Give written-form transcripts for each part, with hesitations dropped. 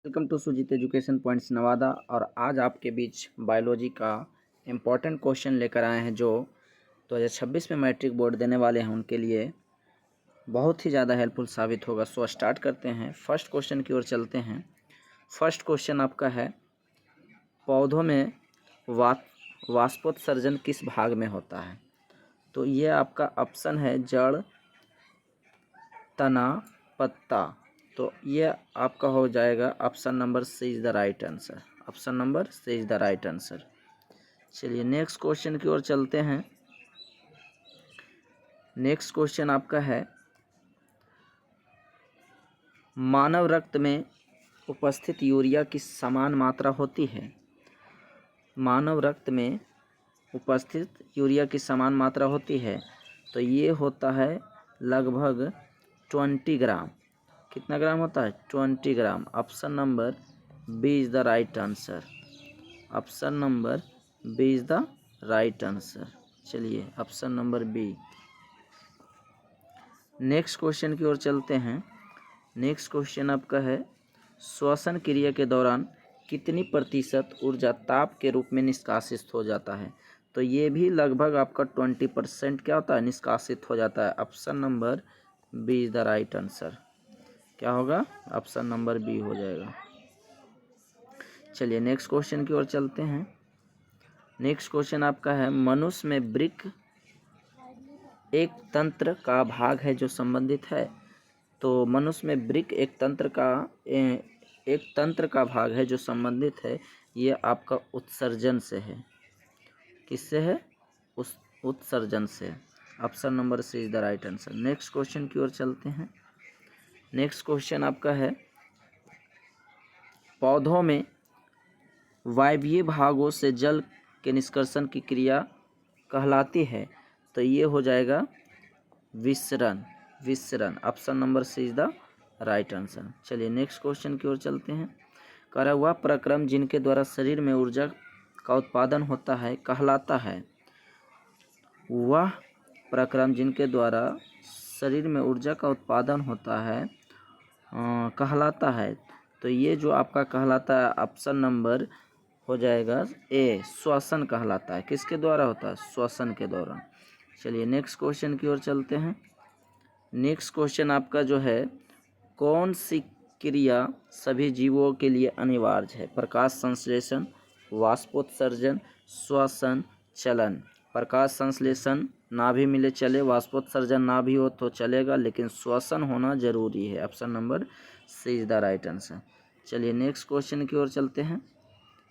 Welcome to Sujit education points Nawada. और आज आपके बीच बायोलॉजी का इम्पॉर्टेंट क्वेश्चन लेकर आए हैं जो 2026 में मैट्रिक बोर्ड देने वाले हैं उनके लिए बहुत ही ज़्यादा हेल्पफुल साबित होगा। सो स्टार्ट करते हैं, फर्स्ट क्वेश्चन की ओर चलते हैं। फर्स्ट क्वेश्चन आपका है, पौधों में वाष्पोत्सर्जन किस भाग में होता है? तो ये आपका ऑप्शन है जड़, तना, पत्ता। तो ये आपका हो जाएगा option number C is the right answer. Option number C is the right answer. चलिए नेक्स्ट क्वेश्चन की ओर चलते हैं। नेक्स्ट क्वेश्चन आपका है, मानव रक्त में उपस्थित यूरिया की समान मात्रा होती है? मानव रक्त में उपस्थित यूरिया की समान मात्रा होती है तो ये होता है लगभग 20 ग्राम। कितना ग्राम होता है? 20 gram. Option number B is the right answer. Option number B is the right answer. चलिए option number B. Next question की ओर चलते हैं। नेक्स्ट क्वेश्चन आपका है, श्वसन क्रिया के दौरान कितनी प्रतिशत ऊर्जा ताप के रूप में निष्कासित हो जाता है? तो ये भी लगभग आपका 20% क्या होता है? निष्कासित हो जाता है। Option number B is the right answer. क्या होगा? ऑप्शन नंबर बी हो जाएगा। चलिए नेक्स्ट क्वेश्चन की ओर चलते हैं। नेक्स्ट क्वेश्चन आपका है, मनुष्य में वृक्क एक तंत्र का भाग है जो संबंधित है? तो मनुष्य में वृक्क एक तंत्र का भाग है जो संबंधित है। ये आपका उत्सर्जन से है। किससे है? उस उत्सर्जन से। Option number C is the right answer. Next question की ओर चलते हैं। नेक्स्ट क्वेश्चन आपका है, पौधों में वायवीय भागों से जल के निष्कर्षण की क्रिया कहलाती है? तो ये हो जाएगा विसरण। विसरण। Option number C is the right answer. चलिए नेक्स्ट क्वेश्चन की ओर चलते हैं। कह रहा, वह प्रक्रम जिनके द्वारा शरीर में ऊर्जा का उत्पादन होता है कहलाता है? वह प्रक्रम जिनके द्वारा शरीर में ऊर्जा का उत्पादन होता है कहलाता है। तो ये जो आपका कहलाता है ऑप्शन नंबर हो जाएगा ए, श्वसन कहलाता है। किसके द्वारा होता है? श्वसन के द्वारा। चलिए नेक्स्ट क्वेश्चन की ओर चलते हैं। नेक्स्ट क्वेश्चन आपका जो है, कौन सी क्रिया सभी जीवों के लिए अनिवार्य है? प्रकाश संश्लेषण, वाष्पोत्सर्जन, श्वसन, चलन। प्रकाश संश्लेषण ना भी मिले चले, वाष्पोत्सर्जन ना भी हो तो चलेगा, लेकिन श्वसन होना जरूरी है। Option number C is the right answer. चलिए नेक्स्ट क्वेश्चन की ओर चलते हैं।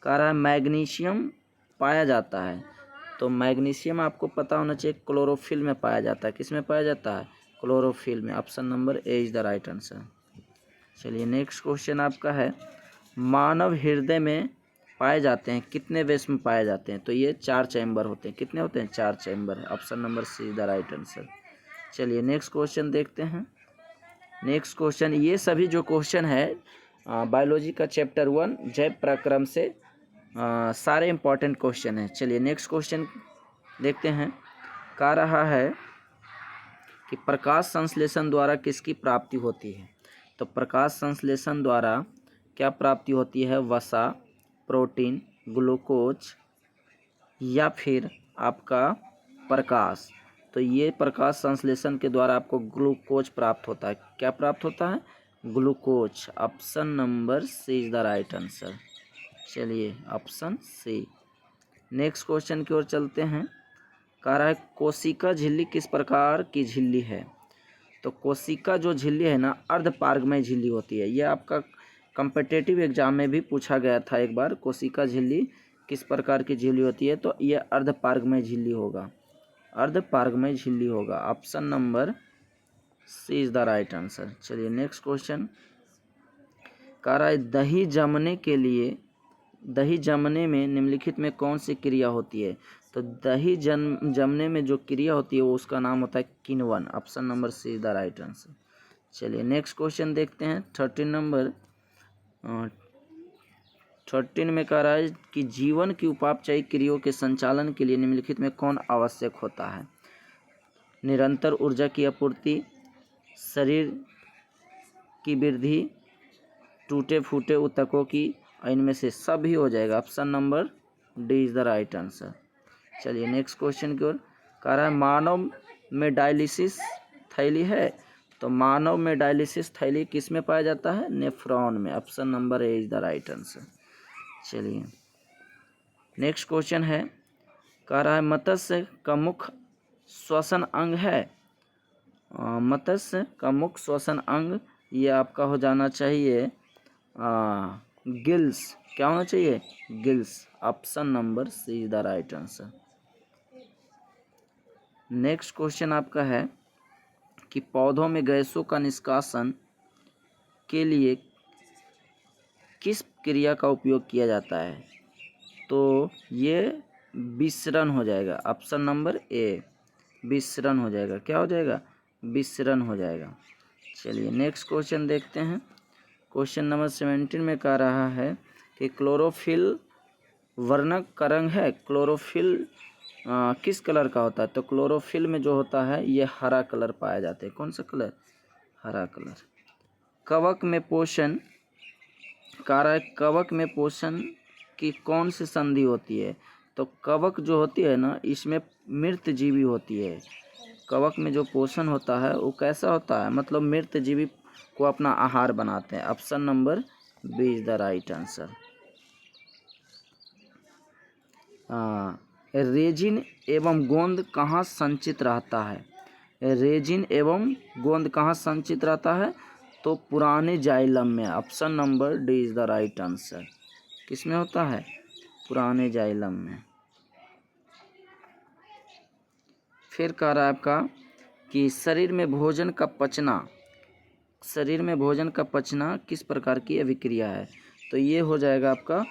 कह रहा है, मैग्नीशियम पाया जाता है? तो मैग्नीशियम आपको पता होना चाहिए क्लोरोफिल में पाया जाता है। किस में पाया जाता है? क्लोरोफिल में। Option number A is the right answer. चलिए नेक्स्ट क्वेश्चन आपका है, मानव हृदय में पाए जाते हैं कितने वेस में पाए जाते हैं? तो ये 4 चैम्बर होते हैं। कितने होते हैं? 4 chamber. Option number C is the right answer. चलिए नेक्स्ट क्वेश्चन देखते हैं। नेक्स्ट क्वेश्चन, ये सभी जो क्वेश्चन है बायोलॉजी का चैप्टर 1 जैव प्रक्रम से सारे इंपॉर्टेंट क्वेश्चन हैं। चलिए नेक्स्ट क्वेश्चन देखते हैं। कह रहा है कि प्रकाश संश्लेषण द्वारा किसकी प्राप्ति होती है? तो प्रकाश संश्लेषण द्वारा क्या प्राप्ति होती है? वसा, प्रोटीन, ग्लूकोज या फिर आपका प्रकाश। तो ये प्रकाश संश्लेषण के द्वारा आपको ग्लूकोज प्राप्त होता है। क्या प्राप्त होता है? Glucose. Option number C is the right answer. चलिए ऑप्शन सी। नेक्स्ट क्वेश्चन की ओर चलते हैं। कह रहा है, कोशिका झिल्ली किस प्रकार की झिल्ली है? तो कोशिका जो झिल्ली है ना, अर्धपारगमय झिल्ली होती है। यह आपका कॉम्पिटिटिव एग्जाम में भी पूछा गया था एक बार, कोशिका झिल्ली किस प्रकार की झिल्ली होती है? तो यह अर्धपारगमय झिल्ली होगा। अर्धपारगमय झिल्ली होगा। Option number C is the right answer. चलिए नेक्स्ट क्वेश्चन। कह रहा है, दही जमने में निम्नलिखित में कौन सी क्रिया होती है? तो दही जमने में जो क्रिया होती है वो उसका नाम होता है किण्वन। Option number C is the right answer. चलिए नेक्स्ट क्वेश्चन देखते हैं। 13 में कह रहा है कि जीवन की उपापचयी क्रियाओं के संचालन के लिए निम्नलिखित में कौन आवश्यक होता है? निरंतर ऊर्जा की आपूर्ति, शरीर की वृद्धि, टूटे फूटे ऊतकों की, इनमें से सभी हो जाएगा। Option number D is the right answer. चलिए नेक्स्ट क्वेश्चन की ओर। कह रहा है मानव में डायलिसिस थैली है, तो मानव में डायलिसिस थैली किस में पाया जाता है? नेफ्रॉन में। Option number A is the right answer. चलिए नेक्स्ट क्वेश्चन है, कह रहा है मत्स्य का मुख्य श्वसन अंग है। मत्स्य का मुख्य श्वसन अंग ये आपका हो जाना चाहिए गिल्स। क्या होना चाहिए? Gills. Option number C is the right answer. Next question आपका है कि पौधों में गैसों का निष्कासन के लिए किस क्रिया का उपयोग किया जाता है? तो ये विसरण हो जाएगा। ऑप्शन नंबर ए विसरण हो जाएगा। क्या हो जाएगा? विसरण हो जाएगा। चलिए नेक्स्ट क्वेश्चन देखते हैं। क्वेश्चन नंबर 17 में कह रहा है कि क्लोरोफिल वर्णक का रंग है। क्लोरोफिल किस कलर का होता है? तो क्लोरोफिल में जो होता है ये हरा कलर पाया जाता है। कौन सा कलर? हरा कलर। कवक में पोषण कह रहा है, कवक में पोषण की कौन सी संधि होती है? तो कवक जो होती है ना, इसमें मृत जीवी होती है। कवक में जो पोषण होता है वो कैसा होता है? मतलब मृत जीवी को अपना आहार बनाते हैं। Option number B is the right answer. Resin एवं गोंद कहाँ संचित रहता है? रेजिन एवं गोंद कहाँ संचित रहता है? तो पुराने जाइलम में। Option number D is the right answer. किस में होता है? पुराने जाइलम में। फिर कह रहा है आपका कि शरीर में भोजन का पचना किस प्रकार की अभिक्रिया है? तो ये हो जाएगा आपका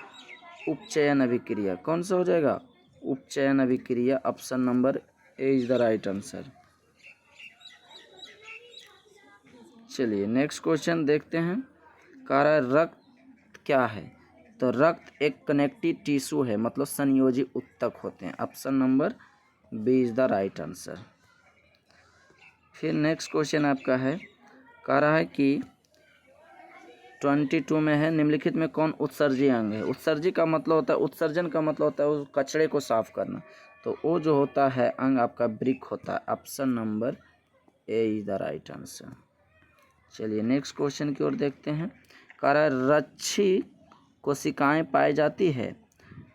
उपचयन अभिक्रिया। कौन सा हो जाएगा? उपचयन अभिक्रिया। Option number A is the right answer. चलिए नेक्स्ट क्वेश्चन देखते हैं। कह रहा है रक्त क्या है? तो रक्त एक कनेक्टिव टिश्यू है, मतलब संयोजी ऊतक होते हैं। Option number B is the right answer. फिर नेक्स्ट क्वेश्चन आपका है, कह रहा है कि 22 में है निम्नलिखित में कौन उत्सर्जी अंग है? उत्सर्जी का मतलब होता है, उत्सर्जन का मतलब होता है उस कचरे को साफ करना। तो वो जो होता है अंग आपका वृक्क होता है। Option number A is the right answer. चलिए नेक्स्ट क्वेश्चन की ओर देखते हैं। कह रहा है रच्छी कोशिकाएं पाई जाती है।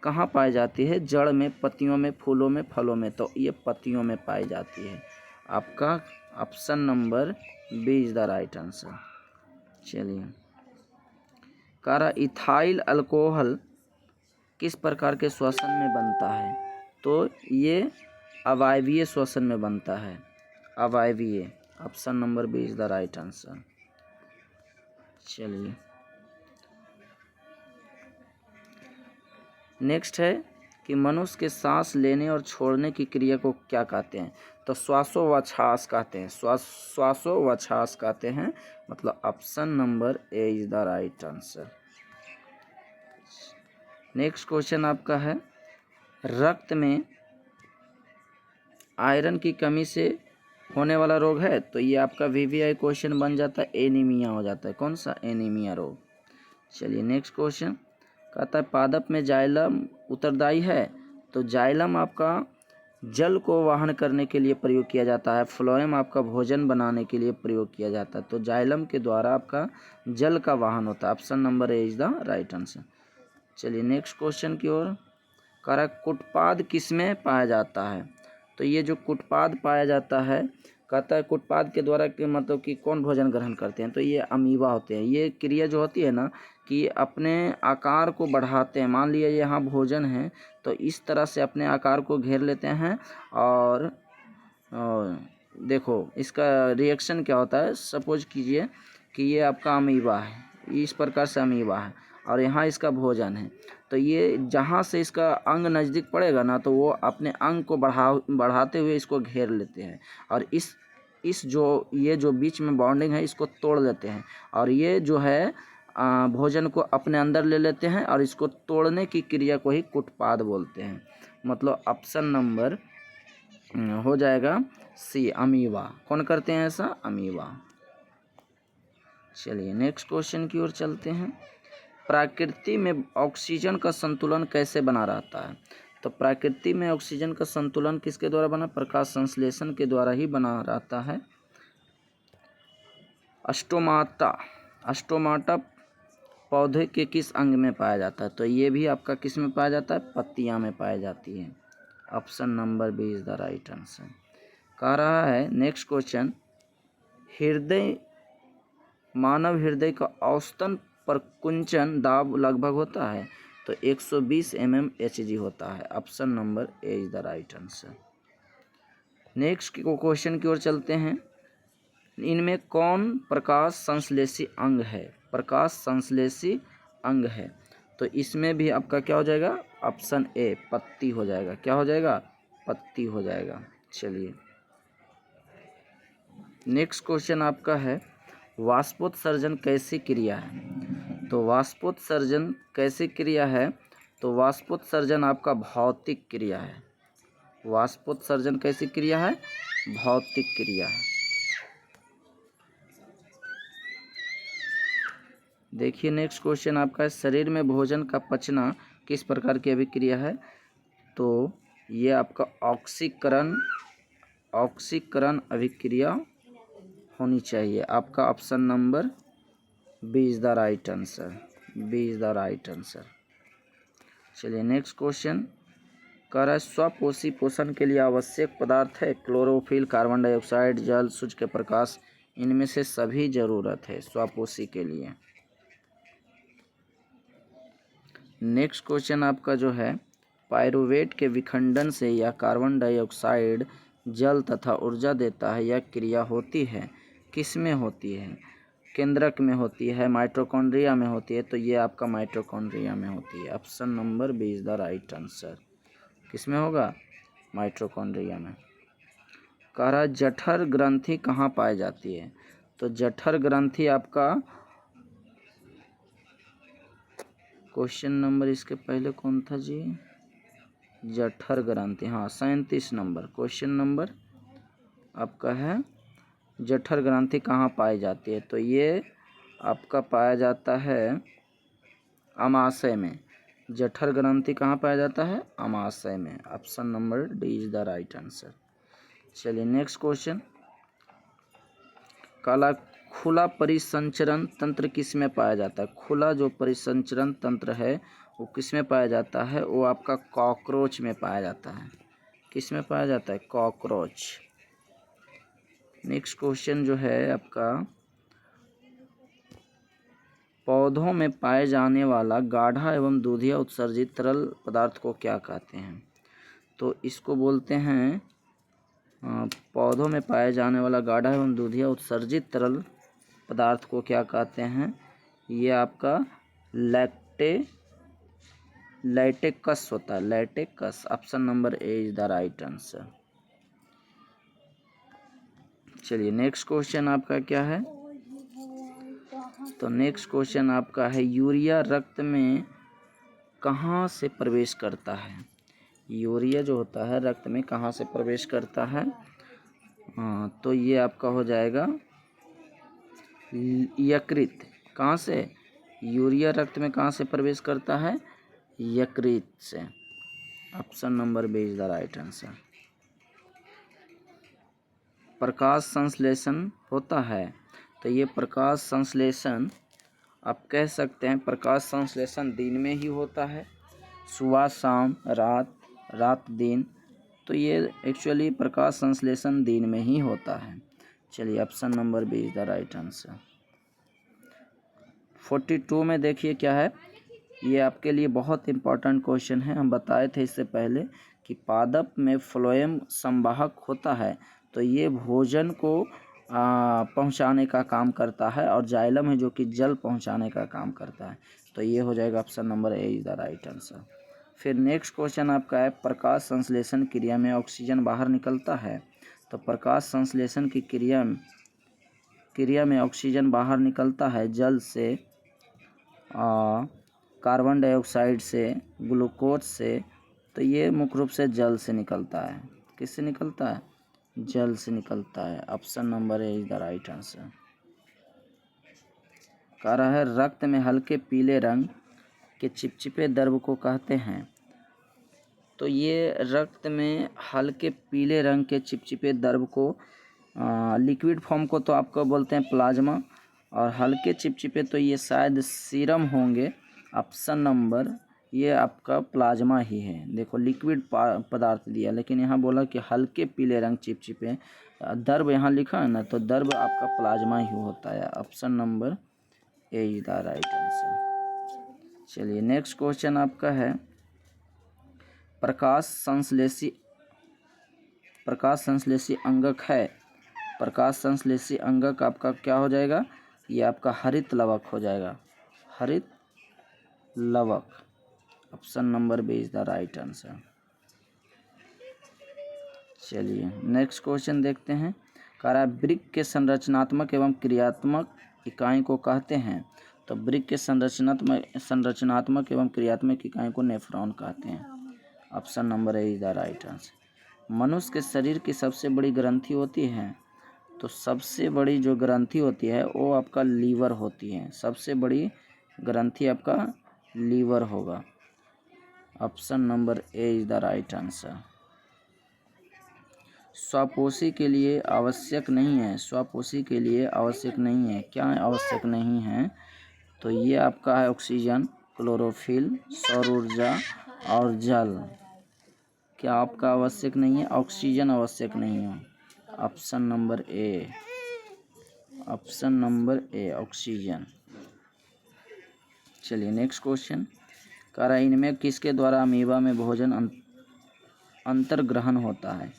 कहाँ पाई जाती है? जड़ में, पत्तियों में, फूलों में, फलों में। तो ये पत्तियों में पाई जाती है। आपका option number B is the right answer. चलिए कह रहा इथाइल अल्कोहल किस प्रकार के श्वसन में बनता है? तो ये अवायवीय श्वसन में बनता है। अवायवीय। Option number B is the right answer. चलिए नेक्स्ट है कि मनुष्य के सांस लेने और छोड़ने की क्रिया को क्या कहते हैं? तो श्वासोच्छ्वास कहते हैं। श्वासोच्छ्वास कहते हैं। मतलब option number A is the right answer. Next question आपका है, रक्त में आयरन की कमी से होने वाला रोग है। तो ये आपका वीवीआई क्वेश्चन बन जाता है, एनीमिया हो जाता है। कौन सा? एनीमिया रोग। चलिए नेक्स्ट क्वेश्चन कहता है पादप में जाइलम उत्तरदायी है। तो जाइलम आपका जल को वाहन करने के लिए प्रयोग किया जाता है। फ्लोएम आपका भोजन बनाने के लिए प्रयोग किया जाता है। तो जाइलम के द्वारा आपका जल का वाहन होता है। Option number A is the right answer. चलिए नेक्स्ट क्वेश्चन की ओर। कह रहा है कुटपाद किसमें पाया जाता है? तो ये जो कुटपाद पाया जाता है, कहता है कुटपाद के द्वारा कि मतलब कि कौन भोजन ग्रहण करते हैं? तो ये अमीबा होते हैं। ये क्रिया जो होती है ना कि अपने आकार को बढ़ाते हैं। मान लिया यहाँ भोजन है तो इस तरह से अपने आकार को घेर लेते हैं और देखो इसका रिएक्शन क्या होता है। सपोज कीजिए कि ये आपका अमीबा है, इस प्रकार से अमीबा है और यहाँ इसका भोजन है। तो ये जहाँ से इसका अंग नज़दीक पड़ेगा ना तो वो अपने अंग को बढ़ाते हुए इसको घेर लेते हैं और इस जो बीच में बॉन्डिंग है इसको तोड़ लेते हैं और ये जो है भोजन को अपने अंदर ले लेते हैं और इसको तोड़ने की क्रिया को ही कुटपाद बोलते हैं। मतलब ऑप्शन नंबर हो जाएगा सी, अमीबा। कौन करते हैं ऐसा? अमीबा। चलिए नेक्स्ट क्वेश्चन की ओर चलते हैं। प्रकृति में ऑक्सीजन का संतुलन कैसे बना रहता है? तो प्रकृति में ऑक्सीजन का संतुलन किसके द्वारा बना? प्रकाश संश्लेषण के द्वारा ही बना रहता है। स्टोमाटा पौधे के किस अंग में पाया जाता है? तो ये भी आपका किस में पाया जाता है? पत्तियां में पाई जाती है। Option number B is the right answer. कह रहा है नेक्स्ट क्वेश्चन, मानव हृदय का औसतन प्रकुंचन दाब लगभग होता है? तो 120 mmHg होता है। Option number A is the right answer. Next question की ओर चलते हैं। इनमें कौन प्रकाश संश्लेषी अंग है? प्रकाश संश्लेषी अंग है, तो इसमें भी आपका क्या हो जाएगा? ऑप्शन ए पत्ती हो जाएगा। क्या हो जाएगा? पत्ती हो जाएगा। चलिए नेक्स्ट क्वेश्चन आपका है, वाष्पोत्सर्जन कैसी क्रिया है? तो वाष्पोत्सर्जन कैसी क्रिया है? तो वाष्पोत्सर्जन आपका भौतिक क्रिया है। वाष्पोत्सर्जन कैसी क्रिया है? भौतिक क्रिया है। देखिए नेक्स्ट क्वेश्चन आपका है, शरीर में भोजन का पचना किस प्रकार की अभिक्रिया है? तो ये आपका ऑक्सीकरण अभिक्रिया होनी चाहिए। आपका option number B is the right answer. B is the right answer. चलिए नेक्स्ट क्वेश्चन कह रहा है, स्वपोषी पोषण के लिए आवश्यक पदार्थ है क्लोरोफिल, कार्बन डाइऑक्साइड, जल, सूर्य के प्रकाश। इनमें से सभी जरूरत है स्वपोषी के लिए। नेक्स्ट क्वेश्चन आपका जो है, पायरुवेट के विखंडन से यह कार्बन डाइऑक्साइड जल तथा ऊर्जा देता है। यह क्रिया होती है किस में होती है? केंद्रक में होती है, माइटोकॉन्ड्रिया में होती है। तो ये आपका माइटोकॉन्ड्रिया में होती है। Option number B is the right answer. किस में होगा? माइटोकॉन्ड्रिया में। कह रहा है, जठर ग्रंथि कहाँ पाई जाती है? तो जठर ग्रंथि आपका क्वेश्चन नंबर इसके पहले कौन था जी? जठर ग्रंथि, हाँ 37 नंबर क्वेश्चन नंबर आपका है, जठर ग्रंथि कहाँ पाई जाती है? तो ये आपका पाया जाता है अमाशय में। जठर ग्रंथि कहाँ पाया जाता है? अमाशय में। Option number D is the right answer. चलिए नेक्स्ट क्वेश्चन, काला खुला परिसंचरण तंत्र किस में पाया जाता है? खुला जो परिसंचरण तंत्र है वो किस में पाया जाता है? वो आपका कॉकरोच में पाया जाता है। किस में पाया जाता है? कॉकरोच। नेक्स्ट क्वेश्चन जो है आपका, पौधों में पाए जाने वाला गाढ़ा एवं दूधिया उत्सर्जित तरल पदार्थ को क्या कहते हैं? तो इसको बोलते हैं, पौधों में पाए जाने वाला गाढ़ा एवं दूधिया उत्सर्जित तरल पदार्थ को क्या कहते हैं? ये आपका लैटेक्स होता है। Latex. Option number A is the right answer. चलिए नेक्स्ट क्वेश्चन आपका क्या है? तो नेक्स्ट क्वेश्चन आपका है, यूरिया रक्त में कहाँ से प्रवेश करता है? यूरिया जो होता है रक्त में कहाँ से प्रवेश करता है? तो ये आपका हो जाएगा यकृत। कहाँ से? यूरिया रक्त में कहाँ से प्रवेश करता है? यकृत से। Option number B is the right answer. प्रकाश संश्लेषण होता है, तो ये प्रकाश संश्लेषण आप कह सकते हैं, प्रकाश संश्लेषण दिन में ही होता है, सुबह शाम रात दिन। तो ये एक्चुअली प्रकाश संश्लेषण दिन में ही होता है। चलिए option number B is the right answer. 42 में देखिए क्या है, ये आपके लिए बहुत इंपॉर्टेंट क्वेश्चन है। हम बताए थे इससे पहले कि पादप में फ्लोएम संवाहक होता है, तो ये भोजन को पहुंचाने का काम करता है, और जाइलम है जो कि जल पहुंचाने का काम करता है। तो ये हो जाएगा option number A is the right answer. फिर नेक्स्ट क्वेश्चन आपका है, प्रकाश संश्लेषण क्रिया में ऑक्सीजन बाहर निकलता है। तो प्रकाश संश्लेषण की क्रिया में ऑक्सीजन बाहर निकलता है जल से, कार्बन डाइऑक्साइड से, ग्लूकोज से। तो ये मुख्य रूप से जल से निकलता है। किससे निकलता है? जल से निकलता है। Option number A is the right answer. कह रहा है रक्त में हल्के पीले रंग के चिपचिपे द्रव को कहते हैं। तो ये रक्त में हल्के पीले रंग के चिपचिपे द्रव को लिक्विड फॉर्म को तो आपको बोलते हैं प्लाज्मा, और हल्के चिपचिपे तो ये शायद सीरम होंगे। ऑप्शन नंबर ये आपका प्लाज्मा ही है। देखो लिक्विड पदार्थ दिया, लेकिन यहाँ बोला कि हल्के पीले रंग चिपचिपे, द्रव यहाँ लिखा है ना, तो द्रव आपका प्लाज्मा ही होता है। Option number A is the right answer. चलिए नेक्स्ट क्वेश्चन आपका है प्रकाश संश्लेषी अंगक है। प्रकाश संश्लेषी अंगक आपका क्या हो जाएगा? ये आपका हरित लवक हो जाएगा, हरित लवक। Option number B is the right answer. चलिए नेक्स्ट क्वेश्चन देखते हैं। कह रहा है वृक्क के संरचनात्मक एवं क्रियात्मक इकाई को कहते हैं। तो वृक्क के संरचनात्मक एवं क्रियात्मक इकाई को नेफ्रॉन कहते हैं। Option number A is the right answer. मनुष्य के शरीर की सबसे बड़ी ग्रंथि होती है। तो सबसे बड़ी जो ग्रंथि होती है वो आपका लीवर होती है। सबसे बड़ी ग्रंथि आपका लीवर होगा। Option number A is the right answer. स्वापोषी के लिए आवश्यक नहीं है। स्वापोषी के लिए आवश्यक नहीं है। क्या आवश्यक नहीं है? तो ये आपका है ऑक्सीजन, क्लोरोफिल, सौर ऊर्जा और जल। क्या आपका आवश्यक नहीं है? ऑक्सीजन आवश्यक नहीं है। Option number A, option number A oxygen. चलिए नेक्स्ट क्वेश्चन। कह रहा है इनमें किसके द्वारा अमीबा में भोजन अंतर्ग्रहण होता है?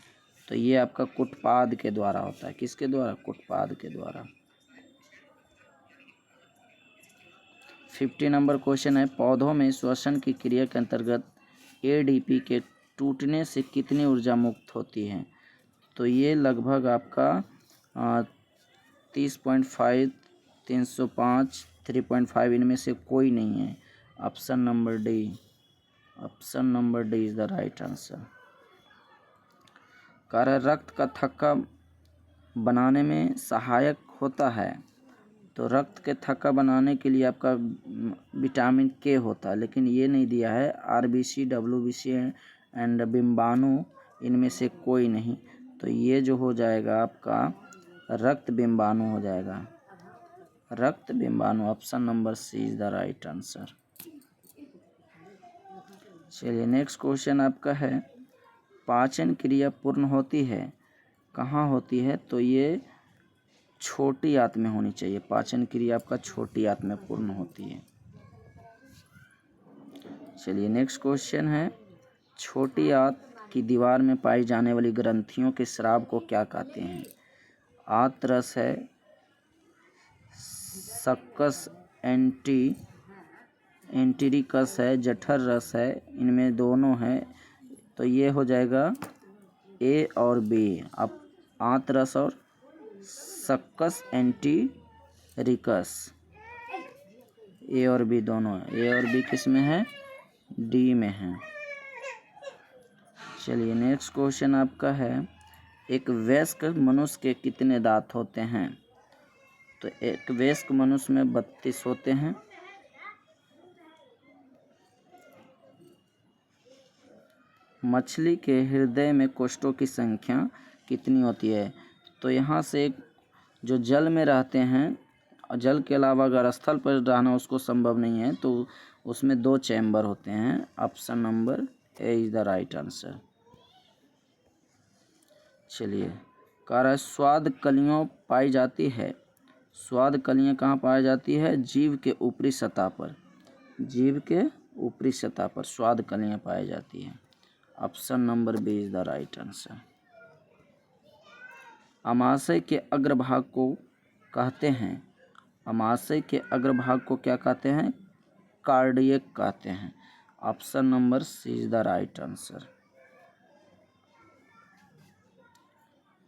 तो ये आपका कुटपाद के द्वारा होता है। किसके द्वारा? कुटपाद के द्वारा। 50 नंबर क्वेश्चन है पौधों में श्वसन की क्रिया के अंतर्गत एडीपी के टूटने से कितनी ऊर्जा मुक्त होती है? तो ये लगभग आपका 30.5, 305, 3.5 इनमें से कोई नहीं है। Option number D, option number D is the right answer. कारण रक्त का थक्का बनाने में सहायक होता है। तो रक्त के थक्का बनाने के लिए आपका विटामिन के होता है, लेकिन ये नहीं दिया है। आरबीसी, डब्ल्यूबीसी एंड बिम्बाणु इनमें से कोई नहीं। तो ये जो हो जाएगा आपका रक्त बिम्बाणु हो जाएगा, रक्त बिम्बाणु। Option number C is the right answer. चलिए नेक्स्ट क्वेश्चन आपका है पाचन क्रिया पूर्ण होती है कहाँ होती है? तो ये छोटी आंत में होनी चाहिए। पाचन क्रिया आपका छोटी आंत में पूर्ण होती है। चलिए नेक्स्ट क्वेश्चन है छोटी आंत की दीवार में पाई जाने वाली ग्रंथियों के स्राव को क्या कहते हैं? आंत्रस है, सक्कस एंटीरिकस है, जठर रस है, इनमें दोनों है। तो ये हो जाएगा ए और बी। अब आंत्रस और सक्कस एंटीरिकस, ए और बी दोनों है। ए और बी किस में है? डी में है। चलिए नेक्स्ट क्वेश्चन आपका है एक वयस्क मनुष्य के कितने दांत होते हैं? तो एक वयस्क मनुष्य में 32 होते हैं। मछली के हृदय में कोष्ठों की संख्या कितनी होती है? तो यहाँ से एक जो जल में रहते हैं और जल के अलावा अगर स्थल पर रहना उसको संभव नहीं है, तो उसमें 2 चैम्बर होते हैं। Option number A is the right answer. चलिए कह रहा है स्वाद कलियों पाई जाती है। स्वाद कलियाँ कहाँ पाई जाती है? जीव के ऊपरी सतह पर। जीव के ऊपरी सतह पर स्वाद कलियाँ पाई जाती है। Option number B is the right answer. अमाशय के अग्रभाग को कहते हैं। अमाशय के अग्रभाग को क्या कहते हैं? कार्डियक कहते हैं। Option number C is the right answer.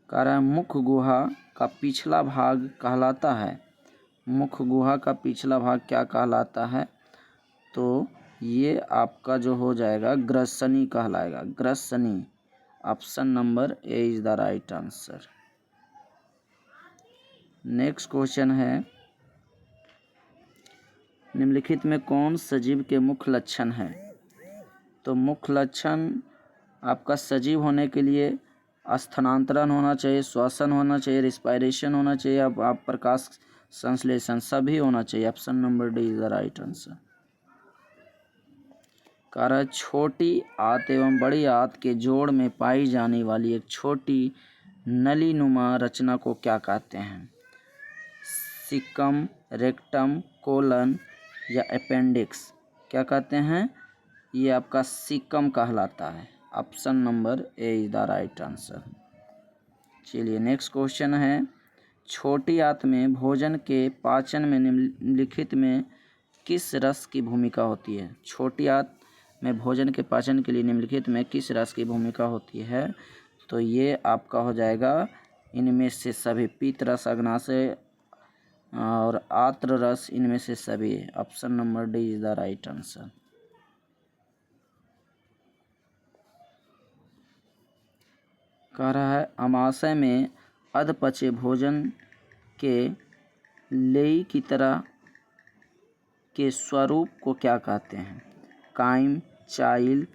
कह रहा है मुख गुहा का पिछला भाग कहलाता है। मुख गुहा का पिछला भाग क्या कहलाता है? तो ये आपका जो हो जाएगा ग्रसनी कहलाएगा, ग्रसनी। Option number A is the right answer. Next question है निम्नलिखित में कौन सजीव के मुख्य लक्षण है? तो मुख्य लक्षण आपका सजीव होने के लिए स्थानांतरण होना चाहिए, श्वसन होना चाहिए, रिस्पायरेशन होना चाहिए, आप प्रकाश संश्लेषण सभी होना चाहिए। Option number D is the right answer. कारण छोटी आंत एवं बड़ी आंत के जोड़ में पाई जाने वाली एक छोटी नलीनुमा रचना को क्या कहते हैं? सीकम, रेक्टम, कोलन या अपेंडिक्स? क्या कहते हैं? ये आपका सीकम कहलाता है। Option number A is the right answer. चलिए नेक्स्ट क्वेश्चन है, छोटी आंत में भोजन के पाचन में निम्नलिखित में किस रस की भूमिका होती है? छोटी आंत में भोजन के पाचन के लिए निम्नलिखित में किस रस की भूमिका होती है? तो ये आपका हो जाएगा इनमें से सभी, पीत रस, अग्नाशय और आत्र रस, इनमें से सभी। Option number D is the right answer. कह रहा है अमाशय में अधपचे भोजन के लेई की तरह के स्वरूप को क्या कहते हैं? काइम, चाइल,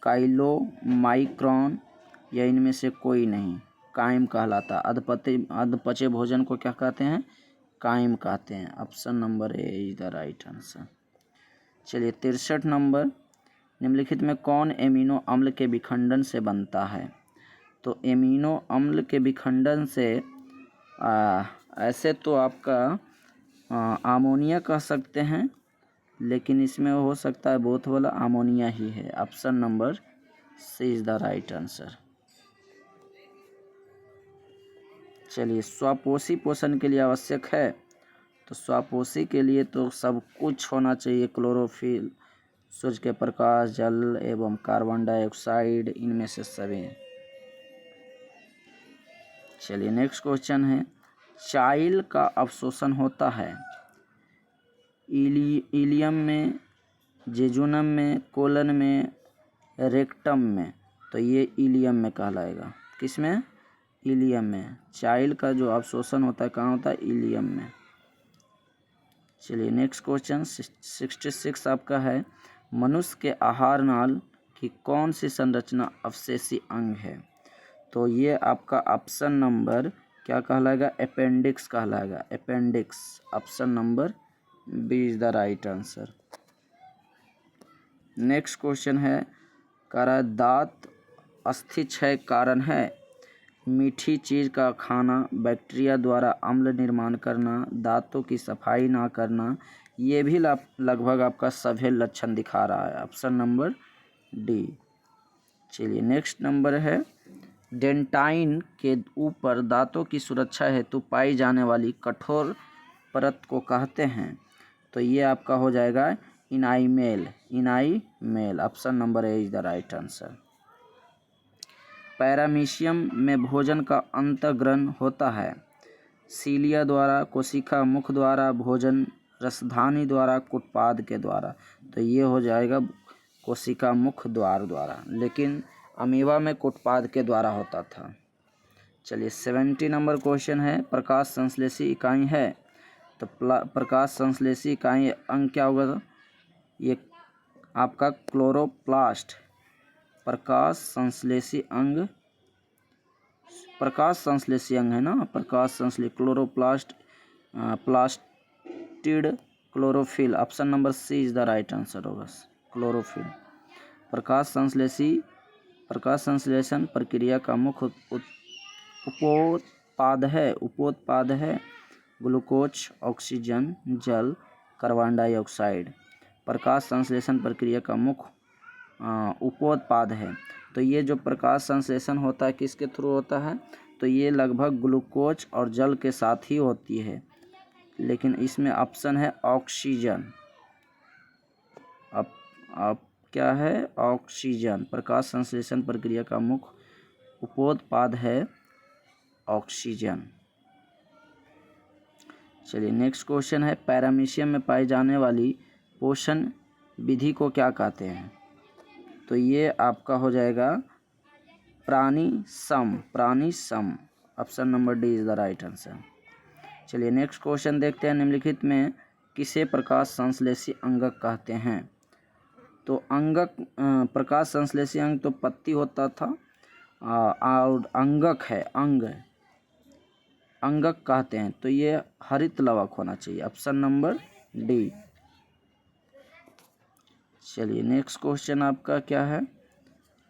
काइलोमाइक्रॉन या इनमें से कोई नहीं? काइम कहलाता। अधपचे भोजन को क्या कहते हैं? काइम कहते हैं। Option number A is the right answer. चलिए 63 नंबर, निम्नलिखित में कौन एमिनो अम्ल के विखंडन से बनता है? तो एमिनो अम्ल के विखंडन से ऐसे तो आपका अमोनिया कह सकते हैं, लेकिन इसमें हो सकता है बोथ वाला अमोनिया ही है। Option number C is the right answer. चलिए स्वपोषी पोषण के लिए आवश्यक है, तो स्वपोषी के लिए तो सब कुछ होना चाहिए। क्लोरोफिल, सूर्य के प्रकाश, जल एवं कार्बन डाइऑक्साइड, इनमें से सभी। चलिए नेक्स्ट क्वेश्चन है, चाइल का अवशोषण होता है इलियम में, जेजुनम में, कोलन में, रेक्टम में? तो ये इलियम में कहलाएगा। किसमें? इलियम में। चाइल का जो अवशोषण होता है कहाँ होता है? इलियम में। चलिए नेक्स्ट क्वेश्चन 66 आपका है, मनुष्य के आहार नाल की कौन सी संरचना अवशेषी अंग है? तो ये आपका ऑप्शन नंबर क्या कहलाएगा? अपेंडिक्स कहलाएगा। Appendix. Option number B is the right answer. Next question है, करा दांत अस्थि क्षय कारण है? मीठी चीज़ का खाना, बैक्टीरिया द्वारा अम्ल निर्माण करना, दांतों की सफाई ना करना, ये भी लगभग आपका सभी लक्षण दिखा रहा है। Option number D. चलिए नेक्स्ट नंबर है, डेंटाइन के ऊपर दांतों की सुरक्षा हेतु पाई जाने वाली कठोर परत को कहते हैं? तो ये आपका हो जाएगा इनाइमेल। इनाइमेल। Option number A is the right answer. Paramecium में भोजन का अंतःग्रहण होता है सीलिया द्वारा, कोशिका मुख द्वारा, भोजन रसधानी द्वारा, कुटपाद के द्वारा? तो ये हो जाएगा कोशिका मुख द्वार द्वारा, लेकिन अमीबा में कुटपाद के द्वारा होता था। चलिए 70 नंबर क्वेश्चन है, प्रकाश संश्लेषी इकाई है? तो प्रकाश संश्लेषी इकाई अंग क्या होगा? ये आपका क्लोरोप्लास्ट। प्रकाश संश्लेषी अंग, प्रकाश संश्लेषी अंग है ना, प्रकाश संश्लेषी chloroplast, plastid, chlorophyll. Option number C is the right answer होगा, क्लोरोफिल। प्रकाश संश्लेषण प्रक्रिया का मुख्य उपोत्पाद है ग्लूकोज, ऑक्सीजन, जल, कार्बन डाइऑक्साइड। प्रकाश संश्लेषण प्रक्रिया का मुख्य उपोत्पाद है। तो ये जो प्रकाश संश्लेषण होता है किसके थ्रू होता है? तो ये लगभग ग्लूकोज और जल के साथ ही होती है, लेकिन इसमें ऑप्शन है ऑक्सीजन। अब क्या है? ऑक्सीजन। प्रकाश संश्लेषण प्रक्रिया का मुख्य उपोत्पाद है ऑक्सीजन। चलिए नेक्स्ट क्वेश्चन है, पैरामीशियम में पाई जाने वाली पोषण विधि को क्या कहते हैं? तो ये आपका हो जाएगा प्राणिसम। Option number D is the right answer. चलिए नेक्स्ट क्वेश्चन देखते हैं, निम्नलिखित में किसे प्रकाश संश्लेषी अंगक कहते हैं? तो अंगक प्रकाश संश्लेषी अंग तो पत्ती होता था, और अंगक है, अंगक कहते हैं, तो ये हरित लवक होना चाहिए, ऑप्शन नंबर डी। चलिए नेक्स्ट क्वेश्चन आपका क्या है?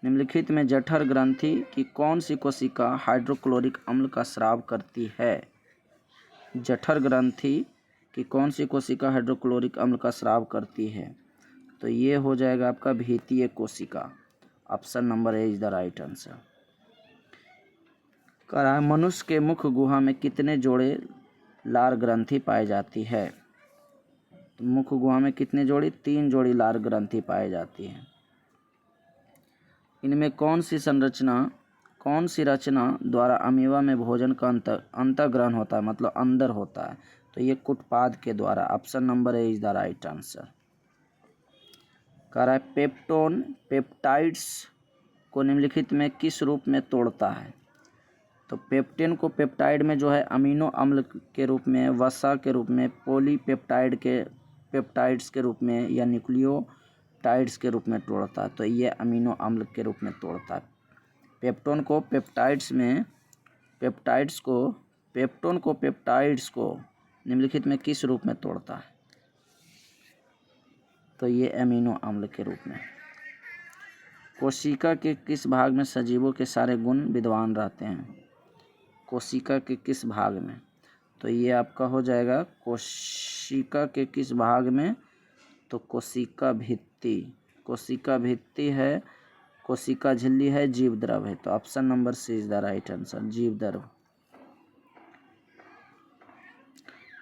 निम्नलिखित में जठर ग्रंथि की कौन सी कोशिका हाइड्रोक्लोरिक अम्ल का स्राव करती है? जठर ग्रंथि की कौन सी कोशिका हाइड्रोक्लोरिक अम्ल का स्राव करती है? तो ये हो जाएगा आपका भीतीय कोशिका, option number A is the right answer. मनुष्य के मुख गुहा में कितने जोड़े लार ग्रंथि पाई जाती है? तो मुख गुहा में कितने जोड़ी? 3 जोड़ी लार ग्रंथि पाई जाती है। इनमें कौन सी रचना द्वारा अमीबा में भोजन का अंतर्ग्रहण होता है, मतलब अंदर होता है? तो ये कुटपाद के द्वारा, option number A is the right answer. कह रहा है पेप्टोन पेप्टाइड्स को निम्नलिखित में किस रूप में तोड़ता है? तो पेप्टेन को पेप्टाइड में जो है अमीनो अम्ल के रूप में, वसा के रूप में, पॉलीपेप्टाइड के पेप्टाइड्स के रूप में, या न्यूक्लियोटाइड्स के रूप में तोड़ता है। तो ये अमीनो अम्ल के रूप में तोड़ता है। पेप्टोन को पेप्टाइड्स को निम्नलिखित में किस रूप में तोड़ता है? तो ये अमीनो अम्ल के रूप में। कोशिका के किस भाग में सजीवों के सारे गुण विद्यमान रहते हैं? कोशिका के किस भाग में? तो ये आपका हो जाएगा कोशिका के किस भाग में? तो कोशिका भित्ति है, कोशिका झिल्ली है, जीव द्रव है। तो option number C is the right answer, जीव द्रव।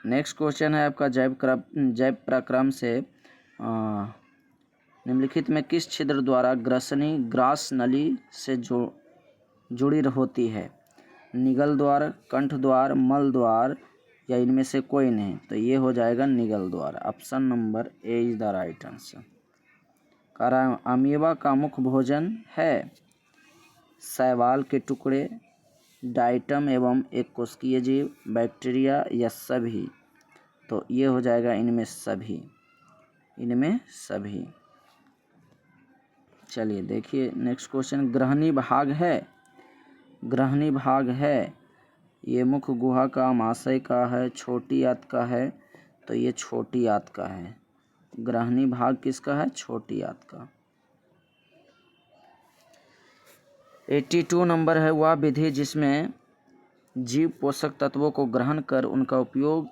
नेक्स्ट क्वेश्चन है आपका जैव प्रक्रम से निम्नलिखित में किस छिद्र द्वारा ग्रास नली से जुड़ी होती है? निगल द्वार, कंठ द्वार, मल द्वार, या इनमें से कोई नहीं? तो ये हो जाएगा निगल द्वार, option number A is the right answer. कह रहा है अमीबा का मुख्य भोजन है शैवाल के टुकड़े, डाइटम एवं एक कोशिकीय जीव, बैक्टीरिया, या सभी? तो ये हो जाएगा इनमें सभी। चलिए देखिए नेक्स्ट क्वेश्चन, ग्रहणी भाग है, ये मुख्य गुहा का, आमाशय का है, छोटी आंत का है? तो ये छोटी आंत का है। ग्रहणी भाग किसका है? छोटी आंत का। 82 नंबर है, वह विधि जिसमें जीव पोषक तत्वों को ग्रहण कर उनका उपयोग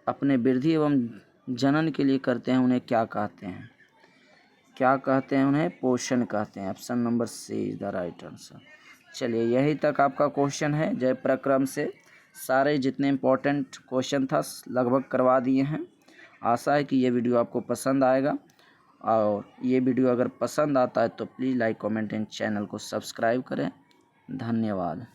अपने वृद्धि एवं जनन के लिए करते हैं, उन्हें क्या कहते हैं? उन्हें पोषण कहते हैं, option number C is the right answer. चलिए यही तक आपका क्वेश्चन है। जैव प्रक्रम से सारे जितने इम्पोर्टेंट क्वेश्चन था लगभग करवा दिए हैं। आशा है कि ये वीडियो आपको पसंद आएगा, और ये वीडियो अगर पसंद आता है तो please like, comment and channel को सब्सक्राइब करें। धन्यवाद।